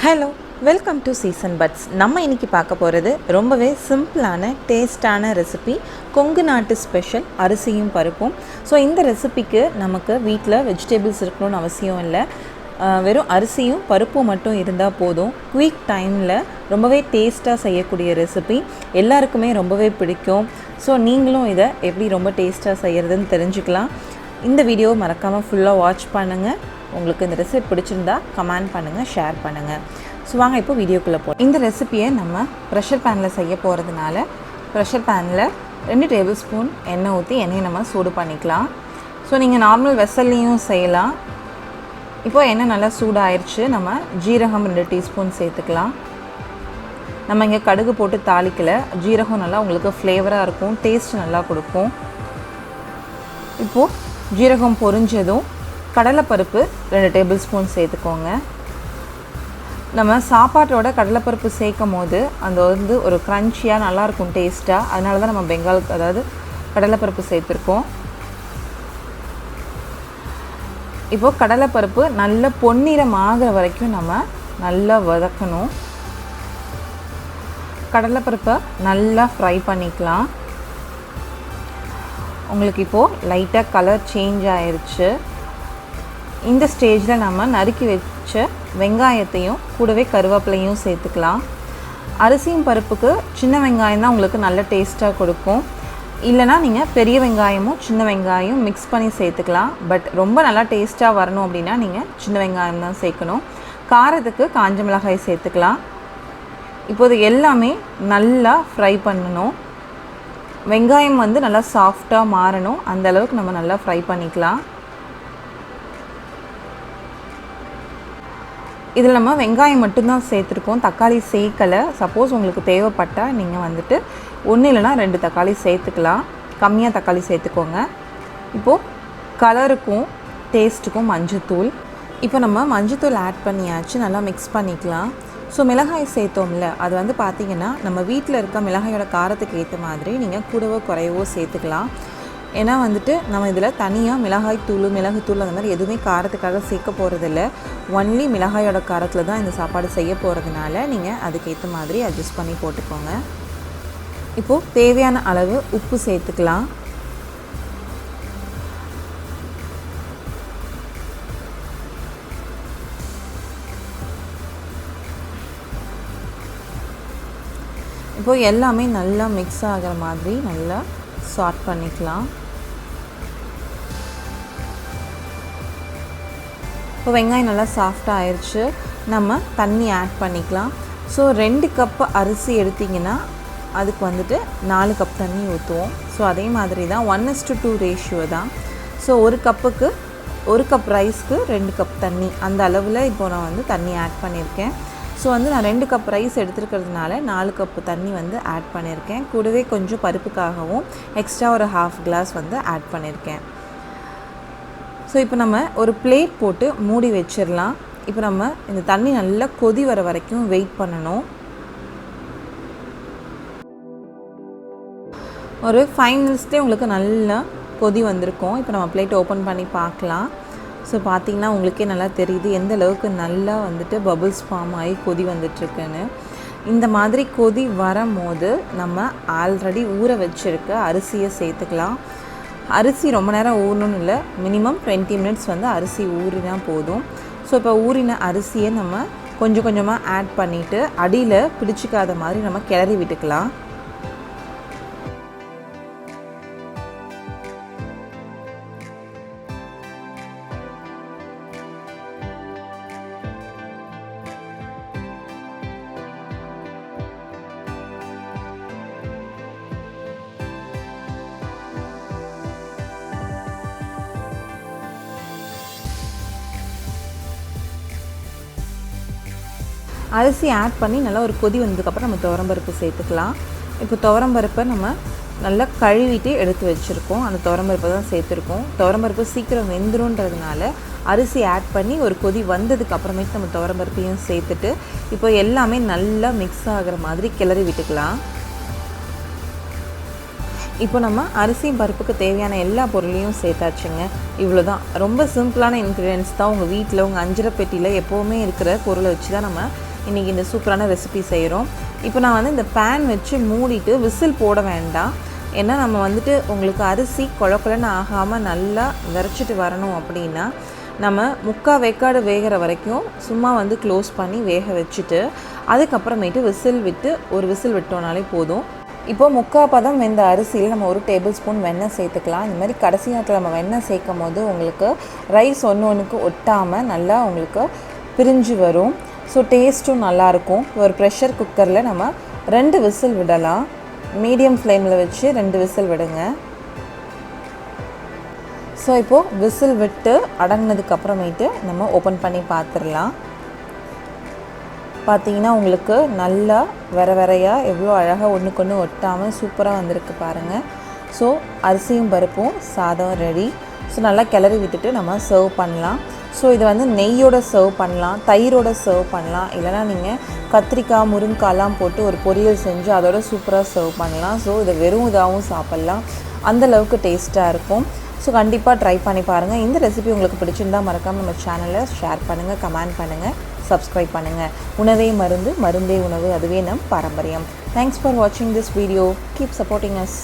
Hello, welcome to season buds. நம்ம இன்றைக்கி பார்க்க போகிறது ரொம்பவே சிம்பிளான டேஸ்டான ரெசிபி, கொங்கு நாட்டு ஸ்பெஷல் அரிசியும் பருப்பும். ஸோ இந்த ரெசிபிக்கு நமக்கு வீட்டில் வெஜிடபிள்ஸ் இருக்கணும்னு அவசியம் இல்லை. வெறும் அரிசியும் பருப்பும் மட்டும் இருந்தால் போதும். குயிக் டைமில் ரொம்பவே டேஸ்ட்டாக செய்யக்கூடிய ரெசிபி, எல்லாருக்குமே ரொம்பவே பிடிக்கும். ஸோ நீங்களும் இதை எப்படி ரொம்ப டேஸ்ட்டாக செய்கிறதுன்னு தெரிஞ்சுக்கலாம். இந்த வீடியோவை மறக்காமல் ஃபுல்லாக வாட்ச் பண்ணுங்கள். உங்களுக்கு இந்த ரெசிபி பிடிச்சிருந்தா கமெண்ட் பண்ணுங்கள், ஷேர் பண்ணுங்கள். ஸோ வாங்க இப்போ வீடியோக்குள்ளே போகலாம். இந்த ரெசிபியை நம்ம ப்ரெஷர் பேனில் செய்ய போகிறதுனால ப்ரெஷர் பேனில் 2 டேபிள் ஸ்பூன் எண்ணெய் ஊற்றி எண்ணெயை நம்ம சூடு பண்ணிக்கலாம். ஸோ நீங்கள் நார்மல் வெசல்லையும் செய்யலாம். இப்போது எண்ணெய் நல்லா சூடாயிருச்சு. நம்ம ஜீரகம் 2 டீஸ்பூன் சேர்த்துக்கலாம். நம்ம இங்கே கடுகு போட்டு தாளிக்கலை. ஜீரகம் நல்லா உங்களுக்கு ஃப்ளேவராக இருக்கும், டேஸ்ட் நல்லா கொடுக்கும். இப்போது ஜீரகம் பொரிஞ்சதும் கடலைப்பருப்பு 2 டேபிள் ஸ்பூன் சேர்த்துக்கோங்க. நம்ம சாப்பாட்டோட கடலைப்பருப்பு சேர்க்கும் போது அந்த ஒரு க்ரன்ச்சியாக நல்லாயிருக்கும் டேஸ்ட்டாக. அதனால தான் நம்ம பெங்கால் கடலைப்பருப்பு சேர்த்துருக்கோம். இப்போது கடலைப்பருப்பு நல்ல பொன்னிறம் ஆகிற வரைக்கும் நம்ம நல்லா வதக்கணும். கடலைப்பருப்பை நல்லா ஃப்ரை பண்ணிக்கலாம். உங்களுக்கு இப்போது லைட்டாக கலர் சேஞ்ச் ஆயிடுச்சு. இந்த ஸ்டேஜில் நம்ம நறுக்கி வச்ச வெங்காயத்தையும் கூடவே கருவேப்பிலையும் சேர்த்துக்கலாம். அரிசியும் பருப்புக்கு சின்ன வெங்காயம் தான் உங்களுக்கு நல்ல டேஸ்ட்டாக கொடுக்கும். இல்லைனா நீங்கள் பெரிய வெங்காயமும் சின்ன வெங்காயம் மிக்ஸ் பண்ணி சேர்த்துக்கலாம். பட் ரொம்ப நல்லா டேஸ்ட்டாக வரணும் அப்படின்னா நீங்கள் சின்ன வெங்காயம் தான் சேர்க்கணும். காரத்துக்கு காஞ்ச மிளகாய் சேர்த்துக்கலாம். இப்போது எல்லாமே நல்லா ஃப்ரை பண்ணணும். வெங்காயம் நல்லா சாஃப்டாக மாறணும். அந்த அளவுக்கு நம்ம நல்லா ஃப்ரை பண்ணிக்கலாம். இதில் நம்ம வெங்காயம் மட்டும்தான் சேர்த்துருக்கோம், தக்காளி சேர்க்கலை. சப்போஸ் உங்களுக்கு தேவைப்பட்டால் நீங்கள் 1 இல்லைனா 2 தக்காளி சேர்த்துக்கலாம். கம்மியாக தக்காளி சேர்த்துக்கோங்க. இப்போது கலருக்கும் டேஸ்ட்டுக்கும் மஞ்சத்தூள். இப்போ நம்ம மஞ்சத்தூள் ஆட் பண்ணியாச்சு. நல்லா மிக்ஸ் பண்ணிக்கலாம். ஸோ மிளகாய் சேர்த்தோம்ல, அது பார்த்திங்கன்னா நம்ம வீட்டில் இருக்க மிளகாயோட காரத்துக்கு ஏற்ற மாதிரி நீங்கள் கூடவோ குறையவோ சேர்த்துக்கலாம். ஏன்னா நம்ம இதில் தனியாக மிளகுத்தூள் அந்த மாதிரி எதுவுமே காரத்துக்காக சேர்க்க போகிறதில்ல. ஒன்லி மிளகாயோட காரத்தில் தான் இந்த சாப்பாடு செய்ய போகிறதுனால நீங்கள் அதுக்கேற்ற மாதிரி அட்ஜஸ்ட் பண்ணி போட்டுக்கோங்க. இப்போது தேவையான அளவு உப்பு சேர்த்துக்கலாம். இப்போது எல்லாமே நல்லா மிக்ஸ் ஆகிற மாதிரி நல்லா சாட் பண்ணிக்கலாம். இப்போ வெங்காயம் நல்லா சாஃப்டாக ஆயிடுச்சு. நம்ம தண்ணி ஆட் பண்ணிக்கலாம். ஸோ 2 கப் அரிசி எடுத்திங்கன்னா அதுக்கு 4 கப் தண்ணி ஊற்றுவோம். ஸோ அதே மாதிரி தான் 1:2 ரேஷியோ தான். ஸோ 1 கப்புக்கு 1 கப் ரைஸ்க்கு 2 கப் தண்ணி, அந்த அளவில் இப்போ நான் தண்ணி ஆட் பண்ணியிருக்கேன். ஸோ நான் 2 கப் ரைஸ் எடுத்துருக்கிறதுனால 4 கப்பு தண்ணி ஆட் பண்ணியிருக்கேன். கூடவே கொஞ்சம் பருப்புக்காகவும் எக்ஸ்ட்ரா ஒரு 1/2 கிளாஸ் ஆட் பண்ணியிருக்கேன். ஸோ இப்போ நம்ம ஒரு பிளேட் போட்டு மூடி வச்சிடலாம். இப்போ நம்ம இந்த தண்ணி நல்லா கொதி வர வரைக்கும் வெயிட் பண்ணணும். ஒரு 5 மினிட்ஸ்லேயே உங்களுக்கு நல்லா கொதி வந்திருக்கும். இப்போ நம்ம பிளேட் ஓப்பன் பண்ணி பார்க்கலாம். ஸோ பார்த்திங்கன்னா உங்களுக்கே நல்லா தெரியுது எந்த அளவுக்கு நல்லா பபுள்ஸ் ஃபார்ம் ஆகி கொதி வந்துட்டுருக்குன்னு. இந்த மாதிரி கொதி வரும்போது நம்ம ஆல்ரெடி ஊற வச்சுருக்க அரிசியை சேர்த்துக்கலாம். அரிசி ரொம்ப நேரம் ஊறணும்னு இல்லை, மினிமம் 20 மினிட்ஸ் அரிசி ஊறினா போதும். ஸோ இப்போ ஊறின அரிசியை நம்ம கொஞ்சம் கொஞ்சமாக ஆட் பண்ணிவிட்டு அடியில் பிடிச்சிக்காத மாதிரி நம்ம கிளறி விட்டுக்கலாம். அரிசி ஆட் பண்ணி நல்லா ஒரு கொதி வந்ததுக்கப்புறம் நம்ம துவரம்பருப்பு சேர்த்துக்கலாம். இப்போ துவரம்பருப்பை நம்ம நல்லா கழுவிட்டு எடுத்து வச்சுருக்கோம். அந்த துவரம்பருப்பை தான் சேர்த்துருக்கோம். துவரம்பருப்பு சீக்கிரம் வெந்துருன்றதுனால அரிசி ஆட் பண்ணி ஒரு கொதி வந்ததுக்கு அப்புறமேட்டு நம்ம துவரம்பருப்பையும் சேர்த்துட்டு இப்போ எல்லாமே நல்லா மிக்ஸ் ஆகிற மாதிரி கிளறி விட்டுக்கலாம். இப்போ நம்ம அரிசியும் பருப்புக்கு தேவையான எல்லா பொருளையும் சேர்த்தாச்சுங்க. இவ்வளோதான். ரொம்ப சிம்பிளான இன்க்ரீடியன்ஸ் தான். உங்கள் வீட்டில் உங்கள் அஞ்சரை பெட்டியில் எப்போவுமே இருக்கிற பொருளை வச்சு தான் நம்ம இன்றைக்கி இந்த சூப்பரான ரெசிபி செய்கிறோம். இப்போ நான் வந்து இந்த பேன் வச்சு மூடிட்டு விசில் போட வேண்டாம். ஏன்னா நம்ம வந்துட்டு உங்களுக்கு அரிசி குழக்குலன்னு ஆகாமல் நல்லா விரைச்சிட்டு வரணும் அப்படின்னா நம்ம 3/4 வேக்காடு வேகிற வரைக்கும் சும்மா வந்து க்ளோஸ் பண்ணி வேக வச்சுட்டு அதுக்கப்புறமேட்டு ஒரு விசில் விட்டோனாலே போதும். இப்போது 3/4 பதம் வெந்த அரிசியில் நம்ம 1 டேபிள் ஸ்பூன் வெண்ணெய் சேர்த்துக்கலாம். இந்த மாதிரி கடைசி நேரத்தில் நம்ம வெண்ணெய் சேர்க்கும் போது உங்களுக்கு ரைஸ் ஒன்றுக்கு ஒட்டாமல் நல்லா உங்களுக்கு பிரிஞ்சு வரும். ஸோ டேஸ்ட்டும் நல்லாயிருக்கும். ஒரு ப்ரெஷர் குக்கரில் நம்ம 2 விசில் விடலாம். மீடியம் ஃப்ளேமில் வச்சு 2 விசில் விடுங்க. ஸோ இப்போது விசில் விட்டு அடங்கினதுக்கப்புறமேட்டு நம்ம ஓப்பன் பண்ணி பார்த்துடலாம். பார்த்தீங்கன்னா உங்களுக்கு நல்லா வெறையாக எவ்வளோ அழகாக ஒன்றுக்கு ஒன்று ஒட்டாமல் சூப்பராக வந்திருக்கு பாருங்கள். ஸோ அரிசியும் பருப்பும் சாதம் ரெடி. ஸோ நல்லா கிளறி விட்டுட்டு நம்ம சர்வ் பண்ணலாம். ஸோ இது வந்து நெய்யோட சர்வ் பண்ணலாம், தயிரோட சர்வ் பண்ணலாம், இல்லைனா நீங்கள் கத்திரிக்காய் முருங்காய்லாம் போட்டு ஒரு பொரியல் செஞ்சு அதோட சூப்பராக சர்வ் பண்ணலாம். ஸோ இதை வெறும் இதாகவும் சாப்பிட்லாம், அந்தளவுக்கு டேஸ்ட்டாக இருக்கும். ஸோ கண்டிப்பாக ட்ரை பண்ணி பாருங்கள். இந்த ரெசிபி உங்களுக்கு பிடிச்சிருந்தா மறக்காமல் நம்ம சேனலை ஷேர் பண்ணுங்கள், கமெண்ட் பண்ணுங்கள், சப்ஸ்கிரைப் பண்ணுங்கள். உணவே மருந்து, மருந்தே உணவு, அதுவே நம் பாரம்பரியம். தேங்க்ஸ் ஃபார் வாட்சிங் this video. Keep supporting us.